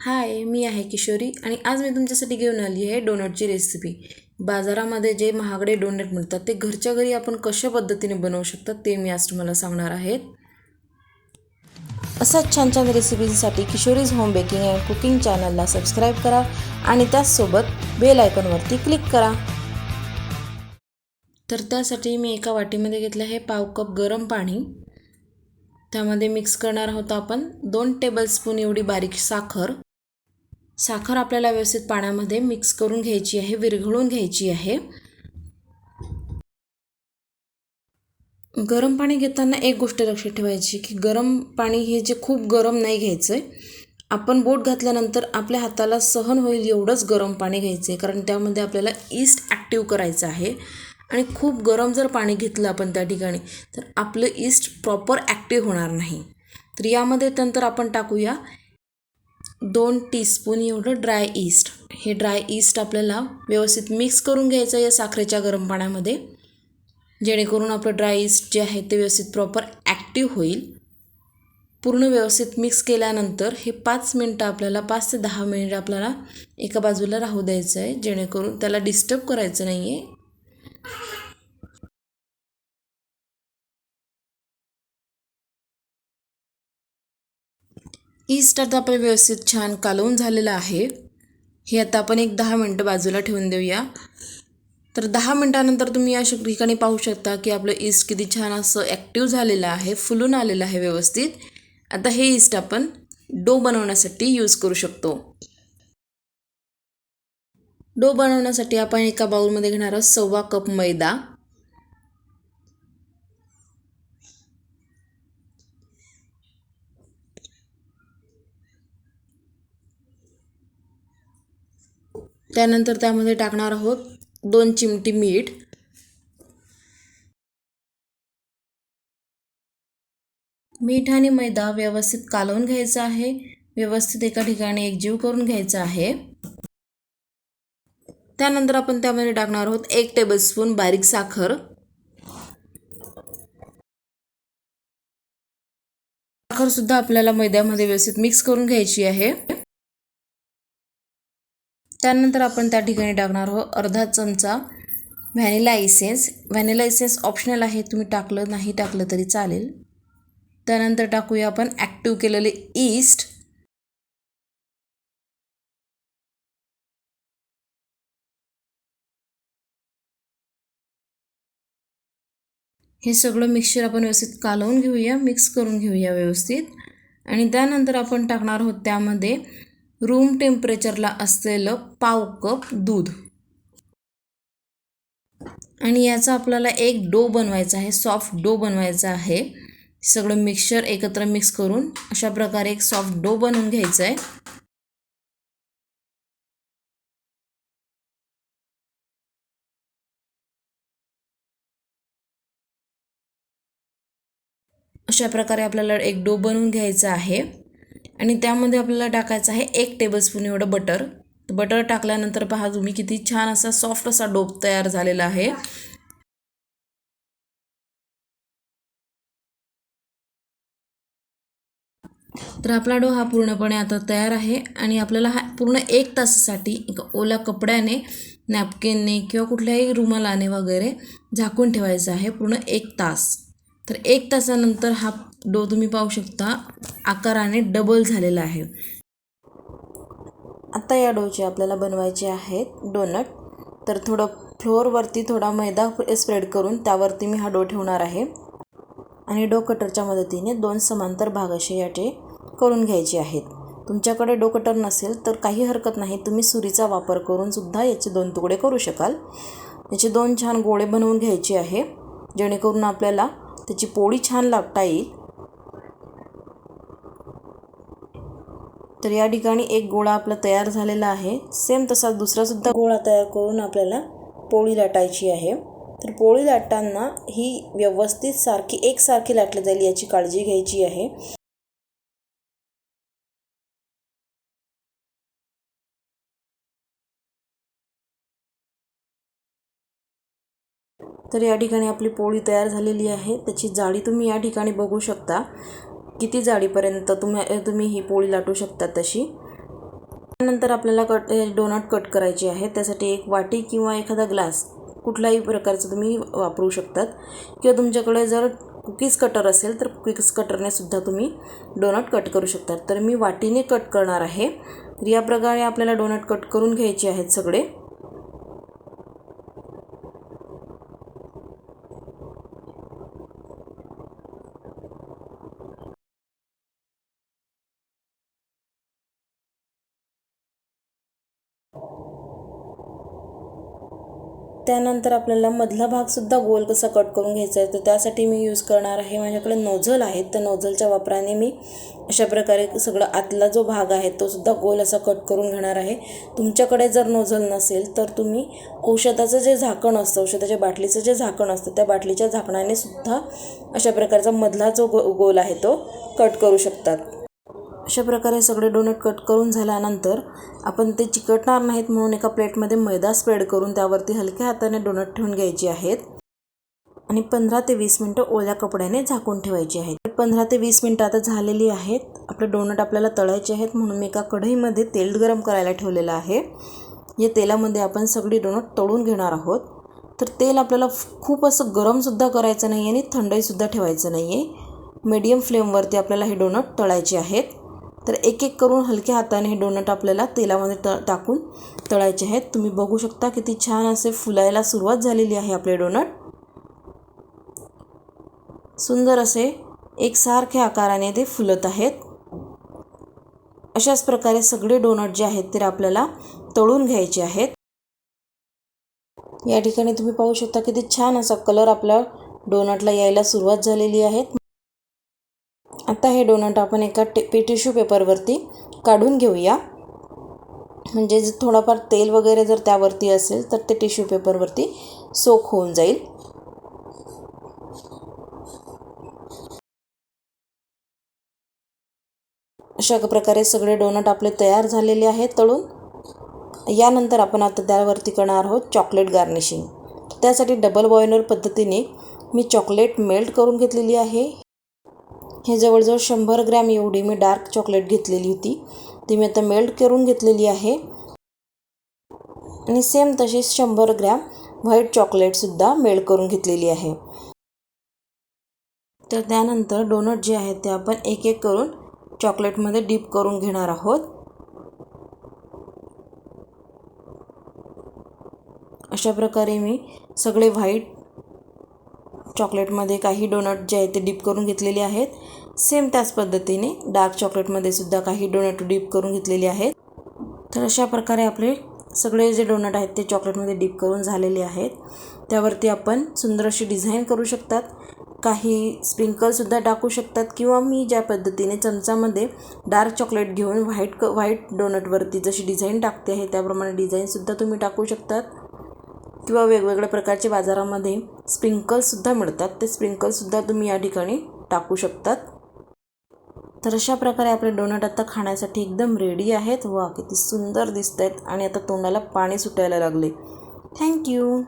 हाय, मी आहे किशोरी आणि आज मी तुमच्यासाठी घेऊन आली आहे डोनटची रेसिपी। बाजारामध्ये जे महागडे डोनट मिळतात ते घरच्या घरी आपण कशा पद्धतीने बनवू शकतात ते मी आज तुम्हाला सांगणार आहे। असाच छान छान रेसिपीसाठी किशोरीज होम बेकिंग अँड कुकिंग चॅनलला सबस्क्राईब करा आणि त्याचसोबत बेल आयकॉनवरती क्लिक करा। तर त्यासाठी मी एका वाटीमध्ये घेतले आहे पाव कप गरम पाणी। त्यामध्ये मिक्स करणार आहोत आपण 2 टेबलस्पून एवढी बारीक साखर। साखर आपल्याला व्यवस्थित पाण्यामध्ये मिक्स करून घ्यायची आहे, विरघळून घ्यायची आहे। गरम पाणी घेताना एक गोष्ट लक्षात ठेवायची की गरम पाणी हे जे खूप गरम नाही घ्यायचं। आपण बोट घातल्यानंतर आपल्या हाताला सहन होईल एवढंच गरम पाणी घ्यायचं आहे, कारण त्यामध्ये आपल्याला ईस्ट ॲक्टिव्ह करायचं आहे। आणि खूप गरम जर पाणी घेतलं आपण त्या ठिकाणी तर आपलं ईस्ट प्रॉपर ॲक्टिव्ह होणार नाही। तर यामध्ये नंतर आपण टाकूया 2 टीस्पून एवढं ड्राय ईस्ट। हे ड्राय ईस्ट आपल्याला व्यवस्थित मिक्स करून घ्यायचं या साखरेच्या गरम पाण्यामध्ये, जेणेकरून आपलं ड्राय ईस्ट जे आहे ते व्यवस्थित प्रॉपर ॲक्टिव्ह होईल। पूर्ण व्यवस्थित मिक्स केल्यानंतर हे 5 मिनटं आपल्याला 5 ते 10 मिनिट आपल्याला एका बाजूला राहू द्यायचं आहे, जेणेकरून त्याला डिस्टर्ब करायचं नाही आहे। ईस्ट आता आपलं व्यवस्थित छान कालवून झालेलं आहे। हे आता आपण एक 10 मिनटं बाजूला ठेवून देऊया। तर 10 मिनटानंतर तुम्ही या ठिकाणी पाहू शकता की आपलं ईस्ट किती छान असं ॲक्टिव्ह झालेलं आहे, फुलून आलेलं आहे व्यवस्थित। आता हे ईस्ट आपण डो बनवण्यासाठी यूज करू शकतो। डो बनवण्यासाठी आपण एका बाउलमध्ये घेणार आहोत 1/2 कप मैदा। त्यानंतर त्यामध्ये टाकणार आहोत 2 चिमटी मीठ। मीठ आणि मैदा व्यवस्थित कालवून घ्यायचा आहे, व्यवस्थित एका ठिकाणी एकजीव करून घ्यायचा आहे। त्यानंतर आपण त्यामध्ये टाकणार आहोत 1 टेबलस्पून बारीक साखर। साखर सुद्धा आपल्याला मैद्यामध्ये व्यवस्थित मिक्स करून घ्यायची आहे। त्यानंतर आपण त्या ठिकाणी टाकणार आहोत अर्धा चमचा vanilla essence. Vanilla essence optional आहे, तुम्ही टाकलं नाही टाकलं तरी चालेल। त्यानंतर टाकूया आपण ॲक्टिव्ह केलेले ईस्ट। हे सगळं मिक्सचर आपण व्यवस्थित कालवून घेऊया, मिक्स करून घेऊया व्यवस्थित। आणि त्यानंतर आपण टाकणार आहोत त्यामध्ये रूम टेम्परेचरला असलेलं पाव कप दूध। आणि याचा आपल्याला एक डो बनवायचा आहे, सॉफ्ट डो बनवायचा आहे। सगळं मिक्सचर एकत्र मिक्स करून अशा प्रकारे एक सॉफ्ट डो बनवून घ्यायचा आहे। अशा प्रकारे आपल्याला एक डो बनवून घ्यायचा आहे। आणि त्यामध्ये आपल्याला टाकायचं आहे 1 टेबलस्पून एवढं बटर। बटर टाकल्यानंतर पहा तुम्ही किती छान असा सॉफ्ट असा डो तयार झालेला आहे। तर आपला डो हा पूर्णपणे आता तयार आहे आणि आपल्याला हा पूर्ण 1 तासासाठी एका ओल्या कपड्याने, नॅपकिनने किंवा कुठल्याही रुमालाने वगैरे झाकून ठेवायचा आहे पूर्ण 1 तास। तर 1 तासानंतर हा डो तुम्ही पाहू शकता आकाराने डबल झालेला आहे। आता या डोचे आपल्याला बनवायचे आहेत डोनट। तर थोडं फ्लोअरवरती थोडा मैदा स्प्रेड करून त्यावरती मी हा डो ठेवणार आहे आणि डो कटरच्या मदतीने 2 समांतर भाग असे याचे करून घ्यायचे आहेत। तुमच्याकडे डो कटर नसेल तर काही हरकत नाही, तुम्ही सुरीचा वापर करून सुद्धा याचे 2 तुकडे करू शकाल। याचे 2 छान गोळे बनवून घ्यायचे आहे, जेणेकरून आपल्याला त्याची पोळी छान लाटता येईल। तर या ठिकाणी एक गोळा आपला तयार झालेला आहे। सेम तसा दुसरा सुद्धा गोळा तयार करून आपल्याला पोळी लाटायची आहे। तर पोळी लाटताना ही व्यवस्थित एकसारखी लाटली जाईल याची काळजी घ्यायची आहे। तर या ठिकाणी आपली पोळी तयार झालेली आहे। त्याची जाडी तुम्ही या ठिकाणी बघू शकता, किती जाडीपर्यंत तुम्ही ही पोळी लाटू शकता तशी। त्यानंतर आपल्याला डोनट कट करायचे आहे. त्यासाठी एक वाटी किंवा एखादा ग्लास कुठलाही प्रकारचं तुम्ही वापरू शकतात, किंवा तुमच्याकडे जर कुकीज कटर असेल तर कुकीज कटरने सुद्धा तुम्ही डोनट कट करू शकतात. तर मी वाटीने कट करणार आहे. तर या प्रकारे आपल्याला डोनट कट करून घ्यायचे आहेत सगळे. त्यानंतर आपल्याला मधला भागसुद्धा गोल कसा कट करून घ्यायचा आहे. तर त्यासाठी मी यूज करणार आहे, माझ्याकडे नोझल आहेत. तर नोझलच्या वापराने मी अशा प्रकारे सगळं आतला जो भाग आहे तो सुद्धा गोल असा कट करून घेणार आहे. तुमच्याकडे जर नोझल नसेल तर तुम्ही औषधाचं जे झाकण असतं, औषधाच्या बाटलीचं जे झाकण असतं, त्या बाटलीच्या झाकणाने सुद्धा अशा प्रकारचा मधला जो गोल आहे तो कट करू शकतात. अशा प्रकारे सगळे डोनट कट करून झाल्यानंतर आपण ते चिकटणार नाहीत म्हणून एका प्लेटमध्ये मैदा स्प्रेड करून त्यावरती हलक्या हाताने डोनट ठेवून घ्यायचे आहेत आणि 15 ते 20 मिनटं ओल्या कपड्याने झाकून ठेवायचे आहेत. 15 ते 20 मिनटं आता झालेली आहेत. आपले डोनट आपल्याला तळायचे आहेत म्हणून मी एका कढईमध्ये तेल गरम करायला ठेवलेलं आहे. या तेलामध्ये आपण सगळी डोनट तळून घेणार आहोत. तर तेल आपल्याला खूप असं गरमसुद्धा करायचं नाही आणि थंडहीसुद्धा ठेवायचं नाही आहे. मीडियम फ्लेमवरती आपल्याला हे डोनट तळायचे आहेत. तर एक एक करून हलक्या हाताने हे डोनट आपल्याला तेलामध्ये टाकून तळायचे आहेत. तुम्ही बघू शकता किती छान असे फुलायला सुरुवात झालेली आहे आपले डोनट. सुंदर असे एकसारख्या आकाराने ते फुलत आहेत. अशाच प्रकारे सगळे डोनट जे आहेत ते आपल्याला तळून घ्यायचे आहेत. या ठिकाणी तुम्ही पाहू शकता किती छान असा कलर आपल्या डोनटला यायला सुरुवात झालेली आहे. आता हे डोनट आपण एका टिश्यू पेपरवरती काढून घेऊया. म्हणजे थोडाफार तेल वगैरे जर त्यावरती असेल तर ते टिश्यू पेपरवरती सोक होऊन जाईल. अशा प्रकारे सगळे डोनट आपले तयार झालेले आहेत तळून. यानंतर आपण आता त्यावरती करणार आहोत चॉकलेट गार्निशिंग. त्यासाठी डबल बॉयलर पद्धतीने मी चॉकलेट मेल्ट करून घेतलेली आहे. हे जवळजवळ 100 ग्रॅम एवढी मी डार्क चॉकलेट घेतलेली होती. ती मी आता मेल्ट करून घेतलेली आहे. आणि सेम तशीच 100 ग्रॅम व्हाईट चॉकलेटसुद्धा मेल्ट करून घेतलेली आहे. तर त्यानंतर डोनट जे आहेत ते आपण एक एक करून चॉकलेटमध्ये डीप करून घेणार आहोत. अशा प्रकारे मी सगळे व्हाईट चॉकलेटमध्ये काही डोनट जे आहेत ते डीप करून घेतलेले आहेत. सेम त्याच पद्धतीने डार्क चॉकलेटमध्ये सुद्धा काही डोनट डीप करून घेतलेले आहेत. तर अशा प्रकारे आपले सगळे जे डोनट आहेत ते चॉकलेटमध्ये डीप करून झालेले आहेत. त्यावरती आपण सुंदर अशी डिझाईन करू शकतात. काही स्प्रिंकलसुद्धा टाकू शकतात, किंवा मी ज्या पद्धतीने चमचामध्ये डार्क चॉकलेट घेऊन व्हाईट डोनटवरती जशी डिझाईन टाकते आहे त्याप्रमाणे डिझाईनसुद्धा तुम्ही टाकू शकतात. किंवा वेगवेगळ्या प्रकारचे बाजारामध्ये स्प्रिंकल्ससुद्धा मिळतात, ते स्प्रिंकल्ससुद्धा तुम्ही या ठिकाणी टाकू शकतात. तर अशा प्रकारे आपले डोनट आता खाण्यासाठी एकदम रेडी आहेत. वा किती सुंदर दिसत आहेत आणि आता तोंडाला पाणी सुटायला लागले. थँक्यू.